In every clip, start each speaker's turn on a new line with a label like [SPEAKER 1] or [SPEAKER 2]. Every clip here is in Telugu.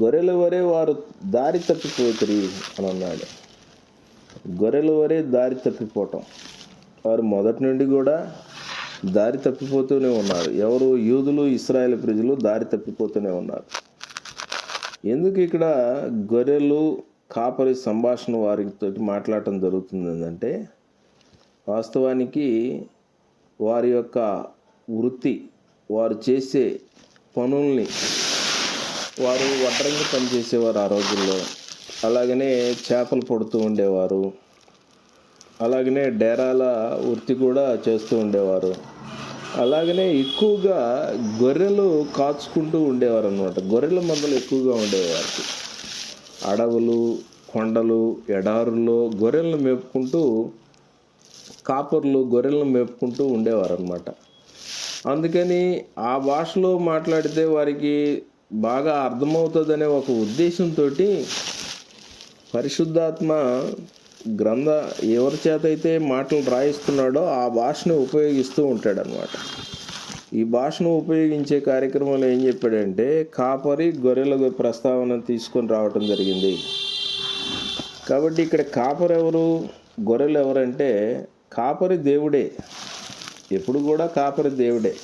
[SPEAKER 1] గొర్రెల వరే వారు దారి తప్పిపోతురి అని అన్నాడు. గొర్రెల వరే దారి తప్పిపోవటం, వారు మొదటి నుండి కూడా దారి తప్పిపోతూనే ఉన్నారు. ఎవరు? యూదులు, ఇశ్రాయేలు ప్రజలు దారి తప్పిపోతూనే ఉన్నారు. ఎందుకు ఇక్కడ గొర్రెలు కాపరి సంభాషణ వారితో మాట్లాడటం జరుగుతుంది అంటే, వాస్తవానికి వారి యొక్క వృత్తి, వారు చేసే పనుల్ని, వారు వడ్రంగి పని చేసేవారు ఆ రోజుల్లో. అలాగనే చేపలు పడుతూ ఉండేవారు. అలాగనే డేరాల వృత్తి కూడా చేస్తూ ఉండేవారు. అలాగనే ఎక్కువగా గొర్రెలు కాచుకుంటూ ఉండేవారు అన్నమాట. గొర్రెల మందలు ఎక్కువగా ఉండేవారు. అడవులు, కొండలు, ఎడారుల్లో గొర్రెలను మేపుకుంటూ కాపర్లు గొర్రెలను మేపుకుంటూ ఉండేవారు అన్నమాట. అందుకని ఆ భాషలో మాట్లాడితే వారికి బాగా అర్థమవుతుందనే ఒక ఉద్దేశంతో పరిశుద్ధాత్మ ఎవరి చేత అయితే మాటలు రాయిస్తున్నాడో ఆ భాషను ఉపయోగిస్తూ ఉంటాడనమాట. ఈ భాషను ఉపయోగించే కార్యక్రమంలో ఏం చెప్పాడంటే, కాపరి గొర్రెల ప్రస్తావన తీసుకొని రావటం జరిగింది. కాబట్టి ఇక్కడ కాపరి ఎవరు, గొర్రెలు ఎవరంటే, కాపరి దేవుడే. ఎప్పుడు కూడా కాపరి దేవుడే.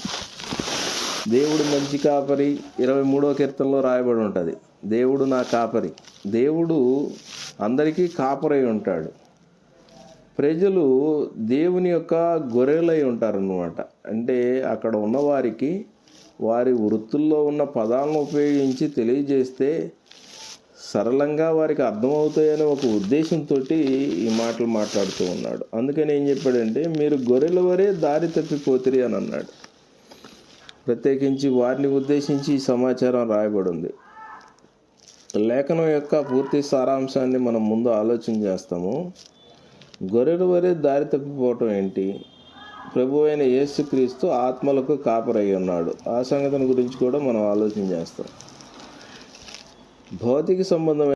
[SPEAKER 1] దేవుడు మంచి కాపరి 23వ కీర్తనలో రాయబడి ఉంటుంది. దేవుడు నా కాపరి. దేవుడు అందరికీ కాపరై ఉంటాడు. ప్రజలు దేవుని యొక్క గొర్రెలై ఉంటారన్నమాట. అంటే అక్కడ ఉన్నవారికి వారి వృత్తుల్లో ఉన్న పదాలను ఉపయోగించి తెలియజేస్తే సరళంగా వారికి అర్థమవుతాయనే ఒక ఉద్దేశంతో ఈ మాటలు మాట్లాడుతూ ఉన్నాడు. అందుకని ఏం చెప్పాడంటే, మీరు గొర్రెల వరే దారి తప్పిపోతిరి అని అన్నాడు. ప్రత్యేకించి వారిని ఉద్దేశించి ఈ సమాచారం రాయబడి ఉంది. లేఖనం యొక్క పూర్తి సారాంశాన్ని మనం ముందు ఆలోచన చేస్తాము. గొర్రెల వరే దారి తప్పిపోవటం ఏంటి? ప్రభువైన యేసుక్రీస్తు ఆత్మలకు కాపరై ఉన్నాడు. ఆ సంగతిని గురించి కూడా మనం ఆలోచన చేస్తాం. భౌతిక సంబంధమైన